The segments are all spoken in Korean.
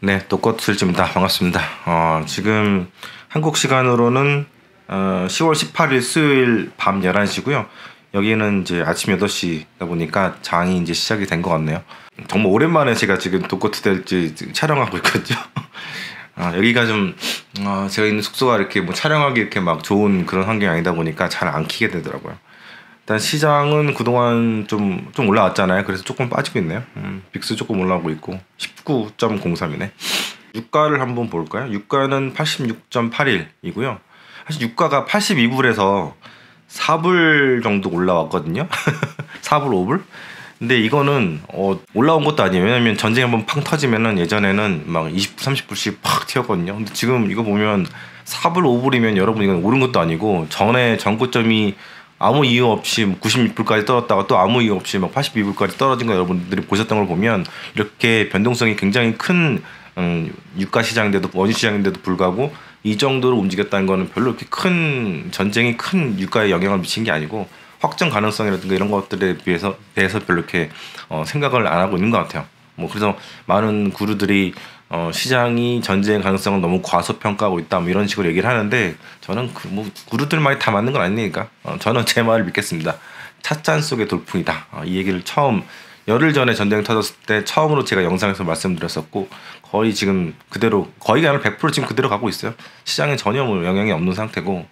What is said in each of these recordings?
네, 똑꽃술집입니다. 반갑습니다. 지금 한국 시간으로는 10월 18일 수요일 밤 11시고요. 여기는 이제 아침 8시다 보니까 장이 이제 시작이 된 것 같네요. 정말 오랜만에 제가 지금 독거투델지 촬영하고 있거든요. 여기가 좀 제가 있는 숙소가 이렇게 뭐 촬영하기 이렇게 막 좋은 그런 환경이 아니다 보니까 잘 안 키게 되더라고요. 일단 시장은 그동안 좀 올라왔잖아요. 그래서 조금 빠지고 있네요. 빅스 조금 올라오고 있고 19.03이네. 유가를 한번 볼까요? 유가는 86.81이고요. 사실 유가가 82불에서 4불 정도 올라왔거든요. 4불, 5불? 근데 이거는 올라온 것도 아니에요. 왜냐면 전쟁이 한번 팡 터지면은 예전에는 막 20, 30불씩 팍 튀었거든요. 근데 지금 이거 보면 4불, 5불이면 여러분 이건 오른 것도 아니고 전에 전고점이 아무 이유 없이 96불까지 떨어졌다가 또 아무 이유 없이 막 82불까지 떨어진 거 여러분들이 보셨던 걸 보면 이렇게 변동성이 굉장히 큰 유가 시장인데도 원유 시장인데도 불구하고 이 정도로 움직였다는 거는 별로 이렇게 큰 전쟁이 큰 유가에 영향을 미친 게 아니고 확정 가능성이라든가 이런 것들에 대해서 별로 이렇게 생각을 안 하고 있는 것 같아요. 뭐 그래서 많은 구루들이 시장이 전쟁 가능성을 너무 과소평가하고 있다 뭐 이런 식으로 얘기를 하는데 저는 구루들 말이 다 맞는 건 아니니까 저는 제 말을 믿겠습니다. 찻잔 속의 돌풍이다. 이 얘기를 처음 열흘 전에 전쟁 터졌을 때 처음으로 제가 영상에서 말씀드렸었고 거의 지금 그대로 거의가 아니라 100% 지금 그대로 가고 있어요. 시장에 전혀 영향이 없는 상태고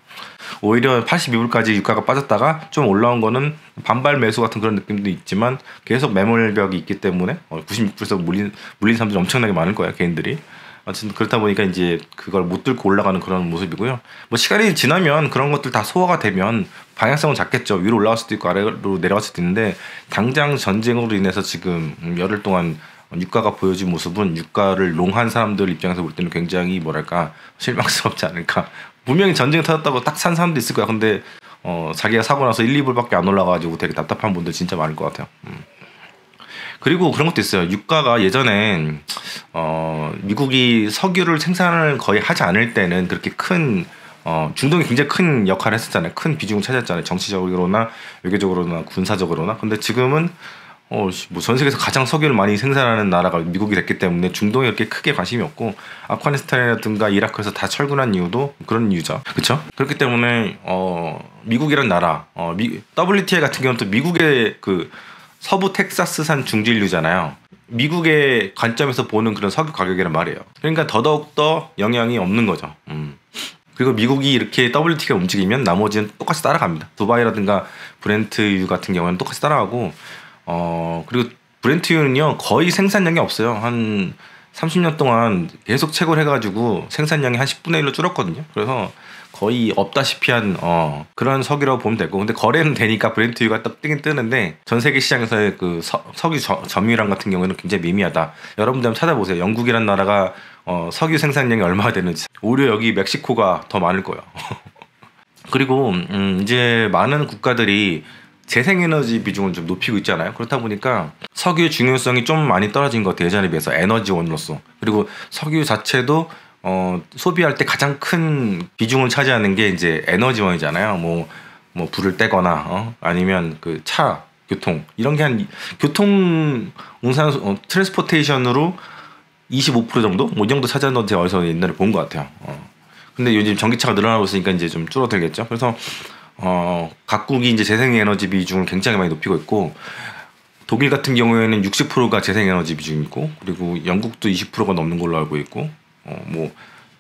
오히려 82불까지 유가가 빠졌다가 좀 올라온 거는 반발 매수 같은 그런 느낌도 있지만 계속 매몰벽이 있기 때문에 96불에서 물린 사람들이 엄청나게 많을 거예요, 개인들이. 어쨌든 그렇다 보니까 이제 그걸 못 들고 올라가는 그런 모습이고요. 뭐 시간이 지나면 그런 것들 다 소화가 되면 방향성은 잡겠죠. 위로 올라갈 수도 있고 아래로 내려갈 수도 있는데 당장 전쟁으로 인해서 지금 열흘 동안 유가가 보여준 모습은 유가를 롱한 사람들 입장에서 볼 때는 굉장히 뭐랄까 실망스럽지 않을까. 분명히 전쟁 터졌다고 딱 산 사람도 있을 거야. 근데 자기가 사고 나서 1, 2불밖에 안 올라가지고 되게 답답한 분들 진짜 많을 것 같아요. 그리고 그런 것도 있어요. 유가가 예전엔 미국이 석유를 생산을 거의 하지 않을 때는 그렇게 큰 중동이 굉장히 큰 역할을 했었잖아요. 큰 비중을 차지했잖아요. 정치적으로나 외교적으로나 군사적으로나. 근데 지금은 뭐 전 세계에서 가장 석유를 많이 생산하는 나라가 미국이 됐기 때문에 중동에 그렇게 크게 관심이 없고 아프가니스탄이라든가 이라크에서 다 철군한 이유도 그런 이유죠. 그렇죠? 그렇기 때문에 미국이란 나라 WTI 같은 경우는 또 미국의 그 서부 텍사스산 중진류잖아요. 미국의 관점에서 보는 그런 석유 가격이란 말이에요. 그러니까 더더욱더 영향이 없는 거죠. 그리고 미국이 이렇게 WTI가 움직이면 나머지는 똑같이 따라갑니다. 두바이라든가 브렌트유 같은 경우는 똑같이 따라가고 그리고 브렌트유는요 거의 생산량이 없어요. 한 30년 동안 계속 채굴 해가지고 생산량이 한 10분의 1로 줄었거든요. 그래서 거의 없다시피 한 그런 석유라고 보면 되고 근데 거래는 되니까 브렌트유가 딱 뜨긴 뜨는데 전 세계 시장에서의 그 석유 점유량 같은 경우에는 굉장히 미미하다. 여러분들 한번 찾아보세요. 영국이란 나라가 석유 생산량이 얼마나 되는지. 오히려 여기 멕시코가 더 많을 거예요. 그리고 이제 많은 국가들이 재생에너지 비중을 좀 높이고 있잖아요. 그렇다 보니까 석유의 중요성이 좀 많이 떨어진 것 같아요. 예전에 비해서 에너지원으로서. 그리고 석유 자체도 소비할 때 가장 큰 비중을 차지하는 게 이제 에너지원이잖아요. 뭐 불을 떼거나 아니면 그 차, 교통 이런 게 한 교통 운산 트랜스포테이션으로 25% 정도? 뭐 이 정도 차지하는 건 제가 어디서 옛날에 본 것 같아요. 근데 요즘 전기차가 늘어나고 있으니까 이제 좀 줄어들겠죠. 그래서 각국이 이제 재생에너지 비중을 굉장히 많이 높이고 있고 독일 같은 경우에는 60%가 재생에너지 비중이고 그리고 영국도 20%가 넘는 걸로 알고 있고 뭐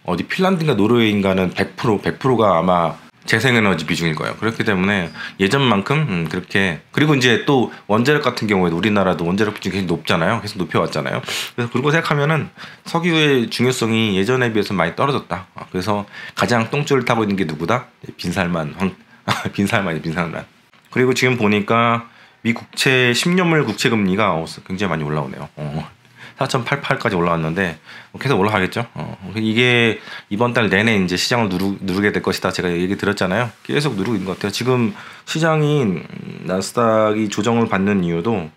어디 핀란드인가 노르웨이인가는 100%가 아마 재생에너지 비중일 거예요. 그렇기 때문에 예전만큼 그렇게 그리고 이제 또 원자력 같은 경우에도 우리나라도 원자력 비중이 계속 높잖아요. 계속 높여왔잖아요. 그래서 그런 거 생각하면은 석유의 중요성이 예전에 비해서 많이 떨어졌다. 그래서 가장 똥줄을 타고 있는 게 누구다? 빈살만 빈살만. 그리고 지금 보니까 미 국채 10년물 국채 금리가 굉장히 많이 올라오네요. 4.88까지 올라왔는데 계속 올라가겠죠. 이게 이번 달 내내 이제 시장을 누르게 될 것이다. 제가 얘기 드렸잖아요. 계속 누르고 있는 것 같아요. 지금 시장이 나스닥이 조정을 받는 이유도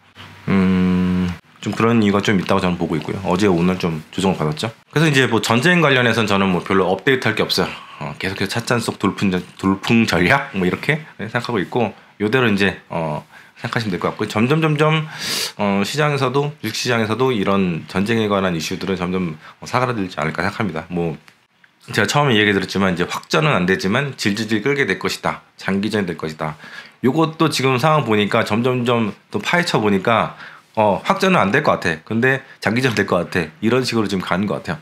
좀 그런 이유가 좀 있다고 저는 보고 있고요. 어제 오늘 좀 조정을 받았죠. 그래서 이제 뭐 전쟁 관련해서는 저는 뭐 별로 업데이트할 게 없어요. 계속해서 찻잔 속 돌풍 전략 뭐 이렇게 생각하고 있고 요대로 이제 생각하시면 될 것 같고 점점 시장에서도 주식시장에서도 이런 전쟁에 관한 이슈들은 점점 사그라들지 않을까 생각합니다. 뭐 제가 처음에 얘기 드렸지만 이제 확전은 안 되지만 질질질 끌게 될 것이다. 장기전이 될 것이다. 요것도 지금 상황 보니까 점점점 또 파헤쳐 보니까 확전은 안 될 것 같아. 근데 장기전 될 것 같아. 이런 식으로 지금 가는 것 같아요.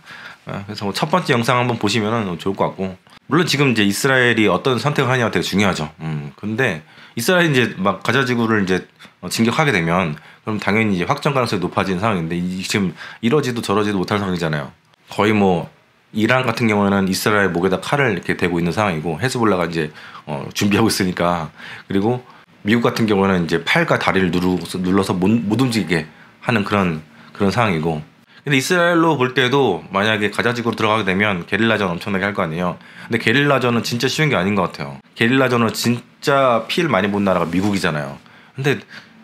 그래서 첫 번째 영상 한번 보시면은 좋을 것 같고 물론 지금 이제 이스라엘이 어떤 선택을 하냐가 되게 중요하죠. 근데 이스라엘이 이제 막 가자지구를 이제 진격하게 되면 그럼 당연히 이제 확전 가능성이 높아지는 상황인데 지금 이러지도 저러지도 못할 상황이잖아요. 거의 뭐 이란 같은 경우에는 이스라엘 목에다 칼을 이렇게 대고 있는 상황이고 헤즈볼라가 이제 준비하고 있으니까 그리고 미국 같은 경우는 이제 팔과 다리를 눌러서 못 움직이게 하는 그런 상황이고 근데 이스라엘로 볼 때도 만약에 가자지구로 들어가게 되면 게릴라전 엄청나게 할 거 아니에요. 근데 게릴라전은 진짜 쉬운 게 아닌 것 같아요. 게릴라전으로 진짜 피해를 많이 본 나라가 미국이잖아요. 근데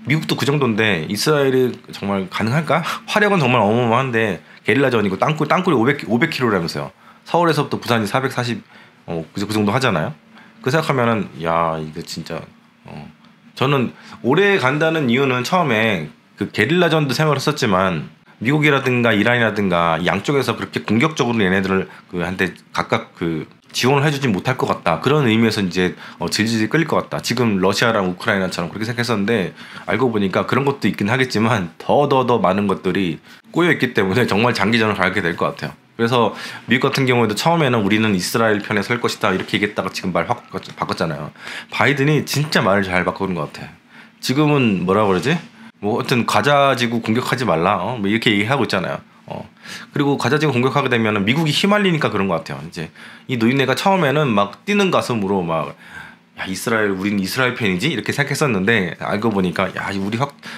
미국도 그 정도인데 이스라엘이 정말 가능할까? 화력은 정말 어마어마한데 게릴라전이고 땅굴이 500km라면서요. 서울에서부터 부산이 440 그 정도 하잖아요. 그 생각하면은 야 이거 진짜 저는 오래 간다는 이유는 처음에 그 게릴라전도 생각을 했었지만 미국이라든가 이란이라든가 양쪽에서 그렇게 공격적으로 얘네들을 한테 각각 지원을 해주지 못할 것 같다. 그런 의미에서 이제 질질 끌릴 것 같다. 지금 러시아랑 우크라이나처럼 그렇게 생각했었는데 알고 보니까 그런 것도 있긴 하겠지만 더 많은 것들이 꼬여있기 때문에 정말 장기전을 가게 될 것 같아요. 그래서 미국 같은 경우에도 처음에는 우리는 이스라엘 편에 설 것이다 이렇게 얘기했다가 지금 말 확 바꿨잖아요. 바이든이 진짜 말을 잘 바꾸는 것 같아. 지금은 뭐라 그러지? 뭐 하여튼 가자지구 공격하지 말라 뭐 이렇게 얘기하고 있잖아요. 그리고 가자지구 공격하게 되면 미국이 휘말리니까 그런 것 같아요. 이제 이 노인네가 처음에는 막 뛰는 가슴으로 막 야 우린 이스라엘 팬이지 이렇게 생각했었는데 알고 보니까 야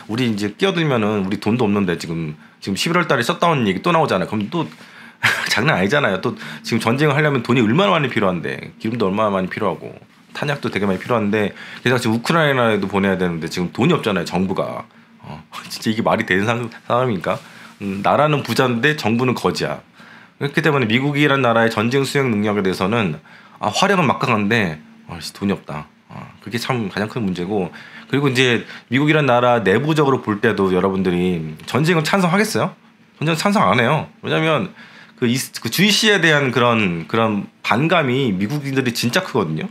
우리 이제 끼어들면은 우리 돈도 없는데 지금 11월달에 셧다운 얘기 또 나오잖아요. 그럼 또 장난 아니잖아요. 또 지금 전쟁을 하려면 돈이 얼마나 많이 필요한데 기름도 얼마나 많이 필요하고 탄약도 되게 많이 필요한데 게다가 지금 우크라이나에도 보내야 되는데 지금 돈이 없잖아요. 정부가 진짜 이게 말이 되는 상황입니까? 나라는 부자인데 정부는 거지야. 그렇기 때문에 미국이란 나라의 전쟁 수행 능력에 대해서는 화력은 막강한데 돈이 없다. 그게 참 가장 큰 문제고 그리고 이제 미국이란 나라 내부적으로 볼 때도 여러분들이 전쟁을 찬성하겠어요? 전쟁 찬성 안 해요. 왜냐하면 그 주이시에 대한 그런 반감이 미국인들이 진짜 크거든요.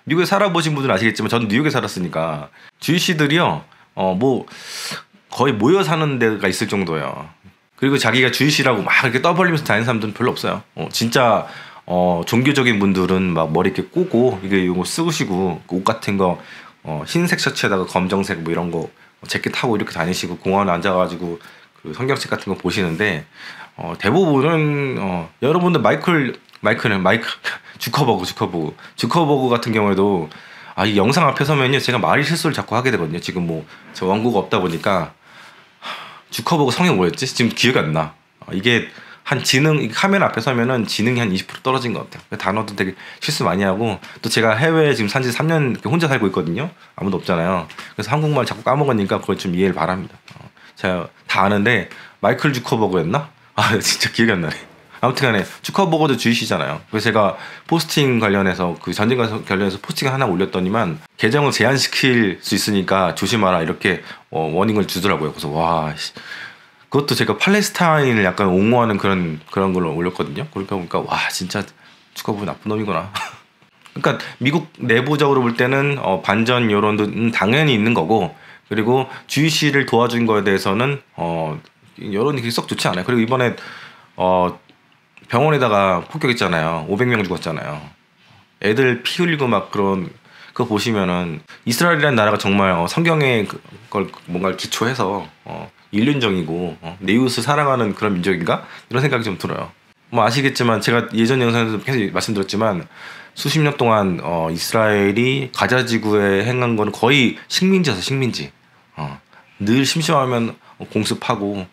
미국에 살아보신 분들은 아시겠지만 저는 뉴욕에 살았으니까 주이시들이요 뭐 거의 모여 사는 데가 있을 정도예요. 그리고 자기가 주이시라고 막 이렇게 떠벌리면서 다니는 사람들은 별로 없어요. 진짜 종교적인 분들은 막 머리 이렇게 꼬고 이거 쓰시고 옷 같은 거 흰색 셔츠에다가 검정색 뭐 이런 거 재킷 타고 이렇게 다니시고 공원에 앉아가지고 그 성경책 같은 거 보시는데 대부분은 여러분들 마이클 주커버그 같은 경우에도 이 영상 앞에 서면요 제가 말 실수를 자꾸 하게 되거든요. 지금 뭐 저 원고가 없다 보니까 주커버그 성이 뭐였지? 지금 기억이 안 나. 이게 한 카메라 앞에 서면은 지능이 한 20% 떨어진 것 같아요. 단어도 되게 실수 많이 하고 또 제가 해외에 지금 산지 3년 이렇게 혼자 살고 있거든요. 아무도 없잖아요. 그래서 한국말 자꾸 까먹으니까 그걸 좀 이해를 바랍니다. 제가 다 아는데 마이클 주커버그였나? 진짜 기억이 안 나네. 아무튼간에 주커버거도 주이시잖아요. 그래서 제가 포스팅 관련해서 그 전쟁 관련해서 포스팅 하나 올렸더니만 계정을 제한시킬 수 있으니까 조심하라 이렇게 워닝을 주더라고요. 그래서 와 그것도 제가 팔레스타인을 약간 옹호하는 그런 걸 올렸거든요. 그러니까 보니까 와 진짜 주커버그 나쁜 놈이구나. 그러니까 미국 내부적으로 볼 때는 반전 여론도 당연히 있는 거고 그리고 주이시를 도와준 거에 대해서는 여론이 썩 좋지 않아요. 그리고 이번에 병원에다가 폭격했잖아요. 500명 죽었잖아요. 애들 피 흘리고 막 그거 보시면은 이스라엘이라는 나라가 정말 성경에 그걸 뭔가 기초해서 인륜정이고 내 이웃을 사랑하는 그런 민족인가? 이런 생각이 좀 들어요. 뭐 아시겠지만 제가 예전 영상에서 계속 말씀드렸지만 수십 년 동안 이스라엘이 가자지구에 행한 거는 거의 식민지여서 식민지. 늘 심심하면 공습하고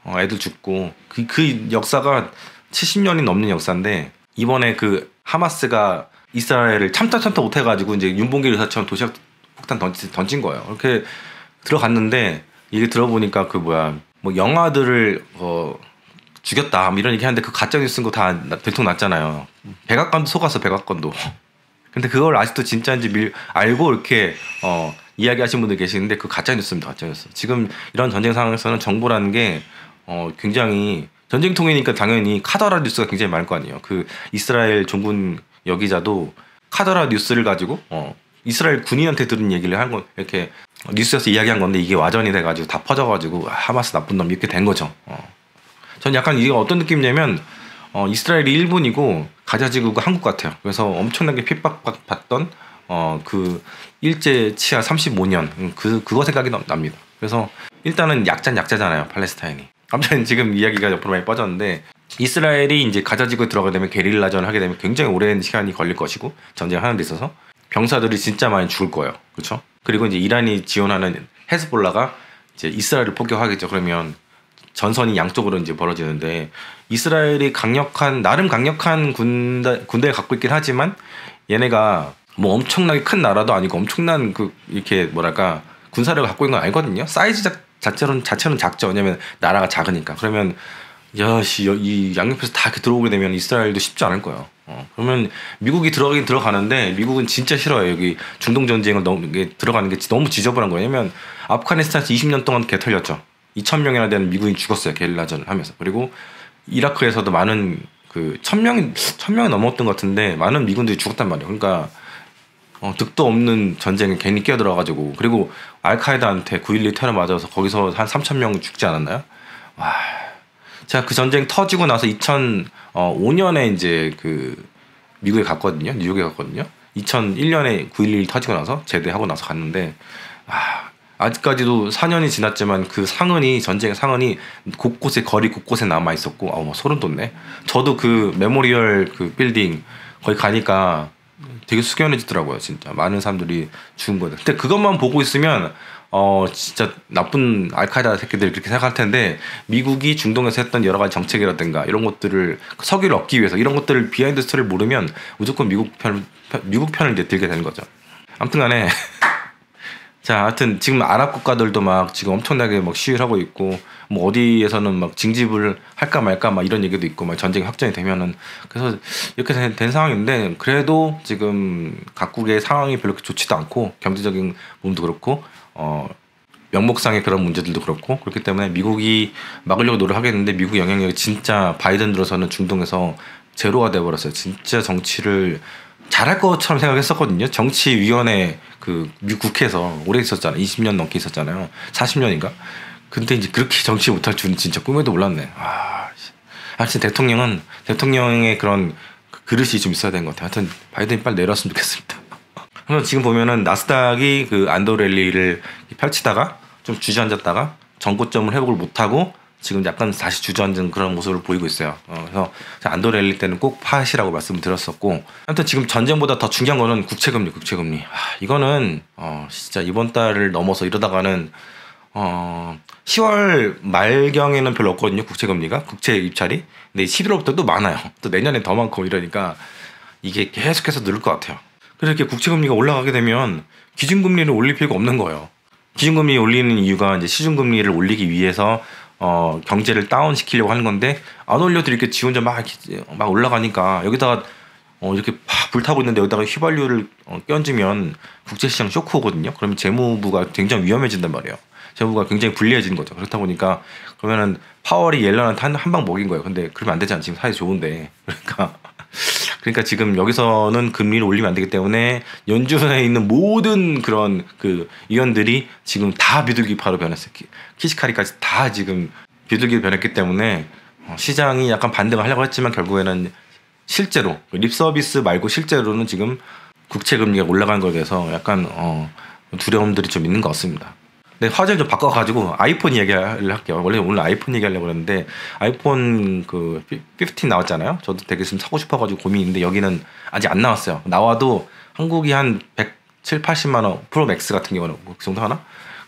애들 죽고 그 역사가 70년이 넘는 역사인데 이번에 그 하마스가 이스라엘을 참다 못해가지고 이제 윤봉길 의사처럼 도시락 폭탄 던진 거예요. 이렇게 들어갔는데 이게 들어보니까 뭐 영아들을 죽였다 이런 얘기 하는데 그 가짜뉴스 쓴 거 다 들통났잖아요. 백악관도 속았어 백악관도. 근데 그걸 아직도 진짜인지 알고 이렇게 이야기하시는 분들 계시는데 그 가짜 뉴스입니다. 가짜 뉴스. 지금 이런 전쟁 상황에서는 정보라는 게 굉장히 전쟁통이니까 당연히 카더라 뉴스가 굉장히 많을 거 아니에요. 그 이스라엘 종군 여기자도 카더라 뉴스를 가지고 이스라엘 군인한테 들은 얘기를 한 거 이렇게 뉴스에서 이야기한 건데 이게 와전이 돼가지고 다 퍼져가지고 하마스 나쁜 놈 이렇게 된 거죠. 전 약간 이게 어떤 느낌이냐면 이스라엘이 일본이고 가자지구가 한국 같아요. 그래서 엄청나게 핍박받던 그 일제 치하 35년 그거 생각이 납니다. 그래서 일단은 약자잖아요, 팔레스타인이. 아무튼 지금 이야기가 옆으로 많이 빠졌는데 이스라엘이 이제 가자지구에 들어가게 되면 게릴라전을 하게 되면 굉장히 오랜 시간이 걸릴 것이고 전쟁하는 데 있어서 병사들이 진짜 많이 죽을 거예요. 그렇죠? 그리고 이제 이란이 지원하는 헤즈볼라가 이제 이스라엘을 폭격하겠죠. 그러면 전선이 양쪽으로 이제 벌어지는데 이스라엘이 나름 강력한 군대를 갖고 있긴 하지만 얘네가 뭐 엄청나게 큰 나라도 아니고 엄청난 이렇게 뭐랄까 군사력을 갖고 있는 건 아니거든요. 사이즈 자체는 작죠. 왜냐면 나라가 작으니까. 그러면 이 양옆에서 다 이렇게 들어오게 되면 이스라엘도 쉽지 않을 거예요. 그러면 미국이 들어가긴 들어가는데 미국은 진짜 싫어요. 여기 중동 전쟁을 들어가는 게 너무 지저분한 거예요. 왜냐면 아프가니스탄에서 20년 동안 개털렸죠. 2,000명이나 되는 미국인이 죽었어요. 게릴라전을 하면서. 그리고 이라크에서도 많은 1,000명이 넘었던 것 같은데 많은 미군들이 죽었단 말이에요. 그러니까 득도 없는 전쟁에 괜히 끼어들어가지고 그리고 알카에다한테 9.12 테러 맞아서 거기서 한 3,000명 죽지 않았나요? 와, 제가 그 전쟁 터지고 나서 2005년에 이제 미국에 갔거든요. 뉴욕에 갔거든요. 2001년에 9.11 터지고 나서 제대하고 나서 갔는데 아직까지도 4년이 지났지만 그 전쟁의 상흔이 거리 곳곳에 남아 있었고 뭐 소름 돋네. 저도 그 메모리얼 빌딩 거기 가니까 되게 숙연해지더라고요. 진짜 많은 사람들이 죽은 거예요. 근데 그것만 보고 있으면 진짜 나쁜 알카에다 새끼들 그렇게 생각할 텐데 미국이 중동에서 했던 여러 가지 정책이라든가 이런 것들을 석유를 얻기 위해서 이런 것들을 비하인드 스토리를 모르면 무조건 미국 편을 이제 들게 되는 거죠. 아무튼간에 자, 하여튼 지금 아랍 국가들도 막 지금 엄청나게 막 시위를 하고 있고 뭐 어디에서는 막 징집을 할까 말까 막 이런 얘기도 있고 막 전쟁이 확전이 되면은 그래서 이렇게 된 상황인데 그래도 지금 각국의 상황이 별로 좋지도 않고 경제적인 부분도 그렇고 명목상의 그런 문제들도 그렇고 그렇기 때문에 미국이 막으려고 노력하겠는데 미국 영향력이 진짜 바이든 들어서는 중동에서 제로가 돼버렸어요. 진짜 정치를 잘할 것처럼 생각했었거든요. 정치위원회 미국 국회에서 오래 있었잖아요. 20년 넘게 있었잖아요. 40년인가? 근데 이제 그렇게 정치 못할 줄은 진짜 꿈에도 몰랐네. 진짜 대통령의 그런 그릇이 좀 있어야 되는 것 같아요. 하여튼 바이든이 빨리 내려왔으면 좋겠습니다. 그래서 지금 보면은 나스닥이 안도 랠리를 펼치다가 좀 주저앉았다가 전고점을 회복을 못하고 지금 약간 다시 주저앉은 그런 모습을 보이고 있어요. 그래서 안도 랠리 때는 꼭 파시라고 말씀을 드렸었고 아무튼 지금 전쟁보다 더 중요한 거는 국채금리. 이거는 진짜 이번 달을 넘어서 이러다가는 10월 말경에는 별로 없거든요. 국채금리가 국채 입찰이. 근데 11월부터 또 많아요. 또 내년에 더 많고 이러니까 이게 계속해서 늘을 것 같아요. 그래서 이렇게 국채금리가 올라가게 되면 기준금리를 올릴 필요가 없는 거예요. 기준금리 올리는 이유가 이제 시중금리를 올리기 위해서 경제를 다운시키려고 하는 건데 안 올려도 이렇게 지 혼자 막 올라가니까 여기다가 이렇게 불타고 있는데 여기다가 휘발유를 끼얹으면 국제시장 쇼크 오거든요. 그러면 재무부가 굉장히 위험해진단 말이에요. 재무부가 굉장히 불리해지는 거죠. 그렇다 보니까 그러면은 파월이 옐런한테 한 방 먹인 거예요. 근데 그러면 안 되잖아. 지금 사이 좋은데. 그러니까 지금 여기서는 금리를 올리면 안 되기 때문에 연준에 있는 모든 그런 위원들이 지금 다 비둘기파로 변했어요. 키시카리까지 다 지금 비둘기로 변했기 때문에 시장이 약간 반등을 하려고 했지만 결국에는 실제로 립서비스 말고 실제로는 지금 국채 금리가 올라간 거에 대해서 약간 두려움들이 좀 있는 것 같습니다. 네, 화제를 좀 바꿔가지고 아이폰 얘기를 할게요. 원래 오늘 아이폰 얘기하려고 그랬는데 아이폰 15 나왔잖아요. 저도 되게 지금 사고 싶어가지고 고민인데 여기는 아직 안 나왔어요. 나와도 한국이 한 170, 80만 원 프로 맥스 같은 경우는 그 정도 하나?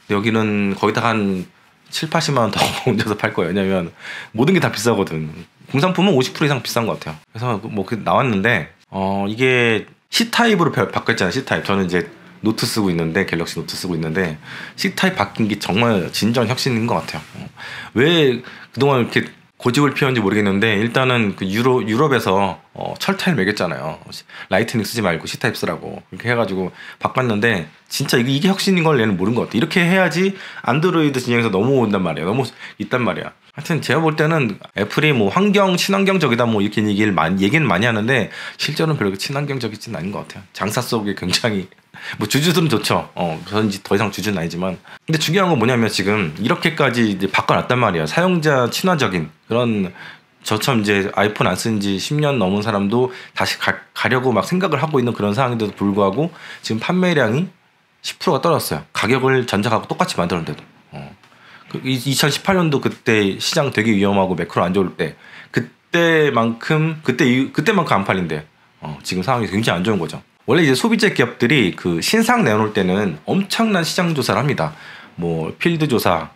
근데 여기는 거기다가 한 7, 80만 원 더 얹어서 팔 거예요. 왜냐면 모든 게 다 비싸거든. 공산품은 50% 이상 비싼 것 같아요. 그래서 나왔는데 이게 C타입으로 바뀌었잖아요. C타입. 저는 이제 노트 쓰고 있는데 갤럭시 노트 쓰고 있는데 C타입 바뀐 게 정말 진정 혁신인 것 같아요. 왜 그동안 이렇게 고집을 피웠는지 모르겠는데 일단은 그 유럽에서 철타일 매겼잖아요. 라이트닝 쓰지 말고 C타입 쓰라고 이렇게 해가지고 바꿨는데 진짜 이게 혁신인 걸 얘는 모르는 것 같아. 이렇게 해야지 안드로이드 진영에서 넘어온단 말이야. 너무 있단 말이야. 하여튼 제가 볼 때는 애플이 뭐 친환경적이다 뭐 이렇게 얘기는 많이 하는데 실제로는 별로 친환경적이진 않은 것 같아요. 장사 속에 굉장히 뭐 주주들은 좋죠. 저는 이제 더 이상 주주는 아니지만. 근데 중요한 건 뭐냐면 지금 이렇게까지 이제 바꿔놨단 말이야. 사용자 친화적인 그런 저처럼 이제 아이폰 안 쓴 지 10년 넘은 사람도 다시 가려고 막 생각을 하고 있는 그런 상황인데도 불구하고 지금 판매량이 10%가 떨어졌어요. 가격을 전작하고 똑같이 만들었는데도. 2018년도 그때 시장 되게 위험하고 매크로 안 좋을 때 그때만큼 안 팔린대. 지금 상황이 굉장히 안 좋은 거죠. 원래 이제 소비재 기업들이 그 신상 내놓을 때는 엄청난 시장 조사를 합니다. 뭐 필드에서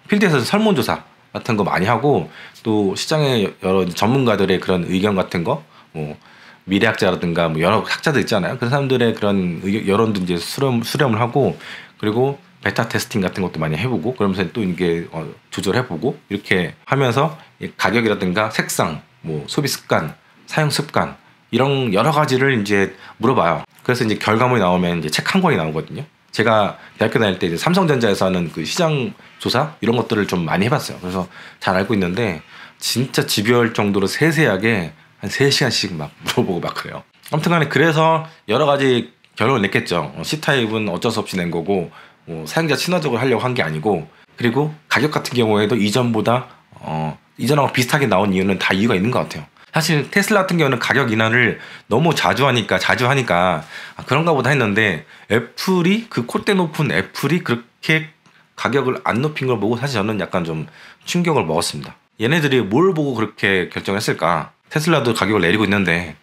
설문조사 같은 거 많이 하고 또 시장의 여러 전문가들의 그런 의견 같은 거, 뭐 미래학자라든가 뭐 여러 학자들 있잖아요. 그런 사람들의 그런 여론도 이제 수렴을 하고 그리고 베타 테스팅 같은 것도 많이 해보고 그러면서 또 이게 조절해보고 이렇게 하면서 가격이라든가 색상, 뭐 소비 습관, 사용 습관 이런 여러 가지를 이제 물어봐요. 그래서 이제 결과물이 나오면 이제 책 한 권이 나오거든요. 제가 대학교 다닐 때 이제 삼성전자에서 하는 그 시장 조사 이런 것들을 좀 많이 해봤어요. 그래서 잘 알고 있는데 진짜 집요할 정도로 세세하게 한 3시간씩 막 물어보고 막 그래요. 아무튼간에 그래서 여러 가지 결론을 냈겠죠. C타입은 어쩔 수 없이 낸 거고 뭐 사용자 친화적으로 하려고 한 게 아니고 하고 가격 같은 경우에도 이전하고 비슷하게 나온 이유는 다 이유가 있는 것 같아요. 사실 테슬라 같은 경우는 가격 인하를 너무 자주 하니까 그런가 보다 했는데 애플이 그 콧대 높은 애플이 그렇게 가격을 안 높인 걸 보고 사실 저는 약간 좀 충격을 먹었습니다. 얘네들이 뭘 보고 그렇게 결정했을까? 테슬라도 가격을 내리고 있는데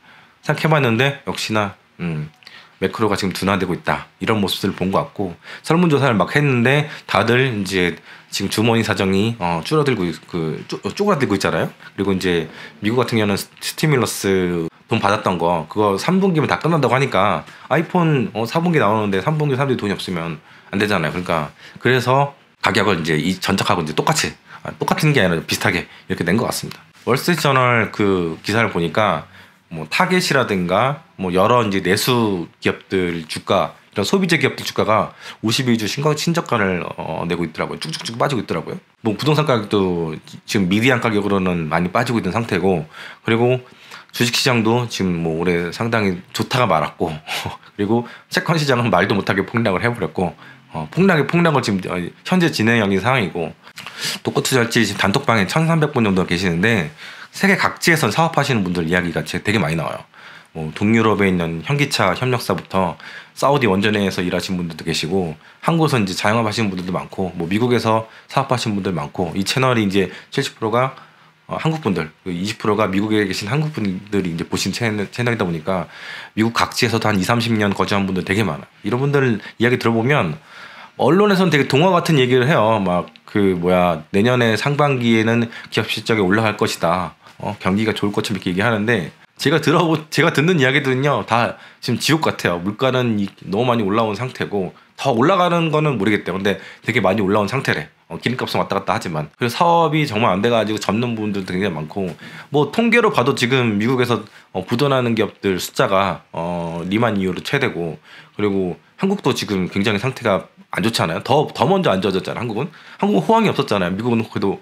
생각해봤는데 역시나 매크로가 지금 둔화되고 있다 이런 모습들을 본 것 같고 설문조사를 막 했는데 다들 이제 지금 주머니 사정이 쪼그라들고 있잖아요. 그리고 이제 미국 같은 경우는 스티뮬러스 돈 받았던 거 그거 3분기면 다 끝난다고 하니까 아이폰 4분기 나오는데 3분기 사람들이 돈이 없으면 안 되잖아요. 그러니까 그래서 가격을 이제 전작하고 이제 똑같은 게 아니라 비슷하게 이렇게 낸 것 같습니다. 월스트리트저널 그 기사를 보니까 뭐 타겟이라든가 뭐 여러 이제 내수 기업들 주가 이런 소비재 기업들 주가가 52주 신저가를 내고 있더라고요. 쭉쭉쭉 빠지고 있더라고요. 뭐 부동산 가격도 지금 미디안 가격으로는 많이 빠지고 있는 상태고 그리고 주식시장도 지금 뭐 올해 상당히 좋다가 말았고 그리고 채권 시장은 말도 못하게 폭락을 해버렸고 폭락을 지금 현재 진행형인 상황이고 독거 투자할지 지금 단톡방에 1,300분 정도 계시는데 세계 각지에서 사업하시는 분들 이야기가 되게 많이 나와요. 뭐 동유럽에 있는 현기차 협력사부터 사우디 원전회에서 일하시는 분들도 계시고 한국에서 이제 자영업하시는 분들도 많고 뭐 미국에서 사업하시는 분들 많고 이 채널이 이제 70%가 한국 분들, 20%가 미국에 계신 한국 분들이 이제 보신 채널이다 보니까 미국 각지에서도 한 20-30년 거주한 분들 되게 많아요. 이런 분들 이야기 들어보면 언론에서는 되게 동화 같은 얘기를 해요. 막 내년에 상반기에는 기업 실적이 올라갈 것이다. 경기가 좋을 것처럼 이렇게 얘기하는데 제가 듣는 이야기들은요 다 지금 지옥 같아요. 물가는 너무 많이 올라온 상태고 더 올라가는 거는 모르겠대요. 근데 되게 많이 올라온 상태래. 기름값은 왔다 갔다 하지만 그래서 사업이 정말 안 돼가지고 접는 부분들도 굉장히 많고 뭐 통계로 봐도 지금 미국에서 부도나는 기업들 숫자가 리만 이후로 최대고 그리고 한국도 지금 굉장히 상태가 안 좋잖아요. 더 먼저 안 좋아졌잖아요. 한국은 호황이 없었잖아요. 미국은 그래도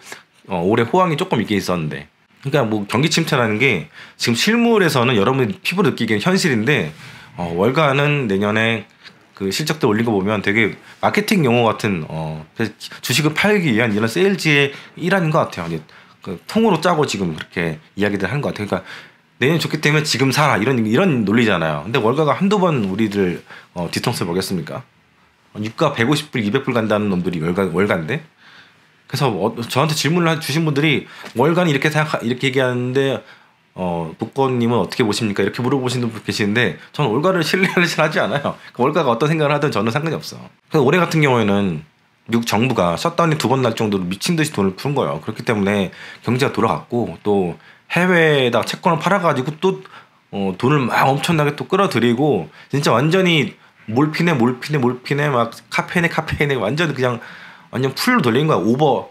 올해 호황이 조금 있긴 있었는데 그러니까 뭐 경기 침체라는 게 지금 실물에서는 여러분이 피부로 느끼기엔 현실인데 월가는 내년에 그 실적들 올린 거 보면 되게 마케팅 용어 같은 주식을 팔기 위한 이런 세일즈의 일환인 것 같아요. 이제 그 통으로 짜고 지금 그렇게 이야기들 하는 것 같아요. 그러니까 내년 좋기 때문에 지금 사라 이런 논리잖아요. 근데 월가가 한두 번 우리들 뒤통수 먹였습니까? 유가 150불, 200불 간다는 놈들이 월가인데. 그래서 저한테 질문을 주신 분들이 월가는 이렇게 얘기하는데 독거님은 어떻게 보십니까? 이렇게 물어보시는 분 계시는데 저는 월가를 신뢰를 잘 하지 않아요. 월가가 어떤 생각을 하든 저는 상관이 없어. 그래서 올해 같은 경우에는 미국 정부가 셧다운이 2번 날 정도로 미친 듯이 돈을 푸는 거예요. 그렇기 때문에 경제가 돌아갔고 또 해외에다 채권을 팔아가지고 또 돈을 막 엄청나게 또 끌어들이고 진짜 완전히 몰피네 막 카페인에 완전 풀로 돌리는 거야.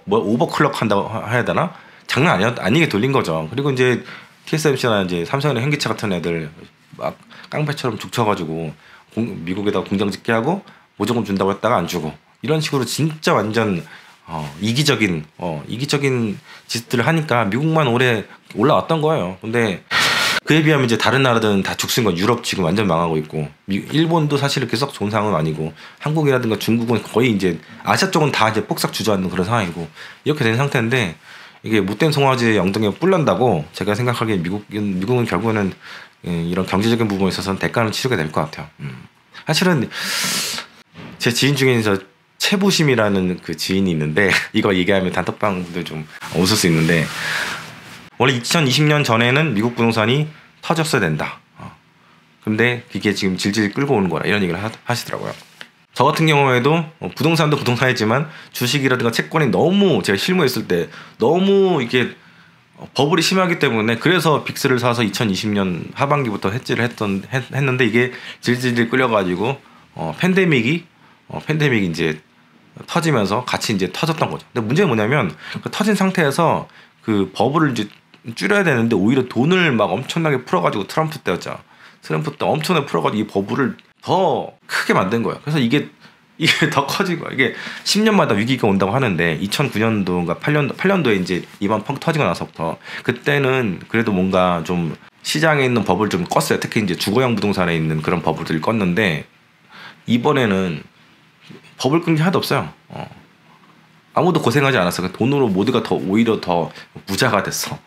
오버클럭 한다고 해야 되나? 장난 아니게 돌린 거죠. 그리고 이제 TSMC나 이제 삼성이나 현기차 같은 애들 막 깡패처럼 죽쳐가지고 미국에다 공장 짓게 하고 보조금 준다고 했다가 안 주고 이런 식으로 진짜 완전 이기적인 짓들을 하니까 미국만 오래 올라왔던 거예요. 근데 그에 비하면 이제 다른 나라들은 다 죽순 건 유럽 지금 완전 망하고 있고 일본도 사실 이렇게 썩 좋은 상황은 아니고 한국이라든가 중국은 거의 이제 아시아 쪽은 다 이제 폭삭 주저앉는 그런 상황이고 이렇게 된 상태인데 이게 못된 송아지의 엉덩이에 뿔 난다고 제가 생각하기에 미국은 결국에는 이런 경제적인 부분에 있어서는 대가를 치르게 될 것 같아요. 사실은 제 지인 중에서 최부심이라는 그 지인이 있는데 이거 얘기하면 단톡방들 좀 웃을 수 있는데 원래 2020년 전에는 미국 부동산이 터졌어야 된다. 근데 그게 지금 질질 끌고 오는 거라 이런 얘기를 하시더라고요. 저 같은 경우에도 부동산도 부동산이지만 주식이라든가 채권이 너무 제가 실무했을 때 너무 이게 버블이 심하기 때문에 그래서 빅스를 사서 2020년 하반기부터 해지를 했는데 이게 질질 끌려가지고 팬데믹이 이제 터지면서 같이 이제 터졌던 거죠. 근데 문제는 뭐냐면 그 터진 상태에서 그 버블을 이제 줄여야 되는데 오히려 돈을 막 엄청나게 풀어가지고 트럼프 때였죠. 트럼프 때 엄청나게 풀어가지고 이 버블을 더 크게 만든 거예요. 그래서 이게 더 커진 거야. 이게 10년마다 위기가 온다고 하는데 2009년도인가 8년도에 이제 이번 펑 터지고 나서부터 그때는 그래도 뭔가 좀 시장에 있는 버블 좀 껐어요. 특히 이제 주거용 부동산에 있는 그런 버블들을 껐는데 이번에는 버블 끈 게 하나도 없어요. 아무도 고생하지 않았어. 돈으로 모두가 오히려 더 부자가 됐어.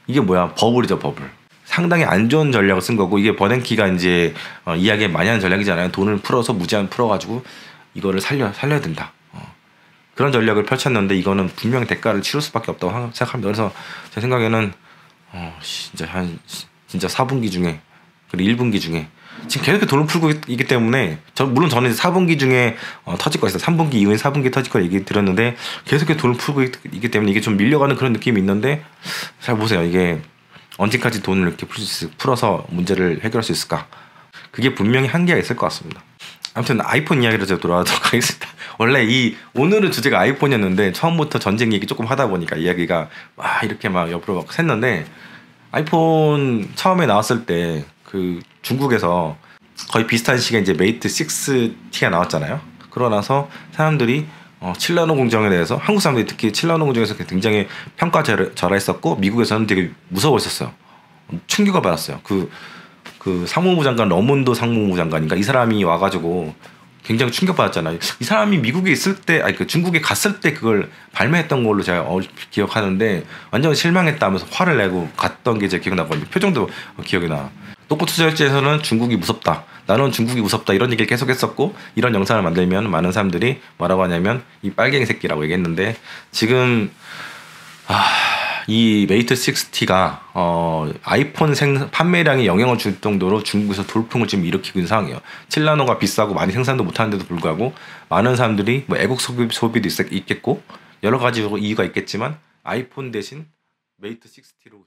이게 뭐야? 버블이죠, 버블. 상당히 안 좋은 전략을 쓴 거고 이게 버냉키가 이제 이야기 많이 하는 전략이잖아요. 돈을 풀어서 무제한 풀어가지고 이거를 살려야 된다. 그런 전략을 펼쳤는데 이거는 분명히 대가를 치를 수밖에 없다고 생각합니다. 그래서 제 생각에는 진짜 4분기 중에 그리고 1분기 중에 지금 계속 돈을 풀고 있기 때문에 물론 저는 4분기 중에 터질 거 있어요. 3분기 이후에 4분기 터질 거 얘기 들었는데 계속 돈을 풀고 있기 때문에 이게 좀 밀려가는 그런 느낌이 있는데 잘 보세요. 이게 언제까지 돈을 이렇게 풀어서 문제를 해결할 수 있을까? 그게 분명히 한계가 있을 것 같습니다. 아무튼 아이폰 이야기로 제가 돌아가도록 하겠습니다. 원래 오늘은 주제가 아이폰이었는데 처음부터 전쟁 얘기 조금 하다 보니까 이야기가 이렇게 막 옆으로 막 샜는데 아이폰 처음에 나왔을 때 그 중국에서 거의 비슷한 시기에 이제 메이트 6T가 나왔잖아요. 그러고 나서 사람들이 7나노 공정에 대해서 한국 사람들이 특히 7나노 공정에서 굉장히 평가절하했었고 미국에서는 되게 무서워했었어요. 충격을 받았어요. 그 상무부 장관 러문도 상무부 장관인가 이 사람이 와가지고 굉장히 충격받았잖아요. 이 사람이 미국에 있을 때 그 중국에 갔을 때 그걸 발매했던 걸로 제가 기억하는데 완전 실망했다면서 화를 내고 갔던 게 제 기억나거든요. 표정도 기억이 나. 똑꼬투절제에서는 중국이 무섭다. 나는 중국이 무섭다. 이런 얘기를 계속 했었고 이런 영상을 만들면 많은 사람들이 뭐라고 하냐면 이 빨갱이 새끼라고 얘기했는데 지금 이 메이트 6T가 아이폰 판매량에 영향을 줄 정도로 중국에서 돌풍을 지금 일으키고 있는 상황이에요. 7나노가 비싸고 많이 생산도 못하는데도 불구하고 많은 사람들이 뭐 애국 소비도 있겠고 여러 가지 이유가 있겠지만 아이폰 대신 메이트 6T로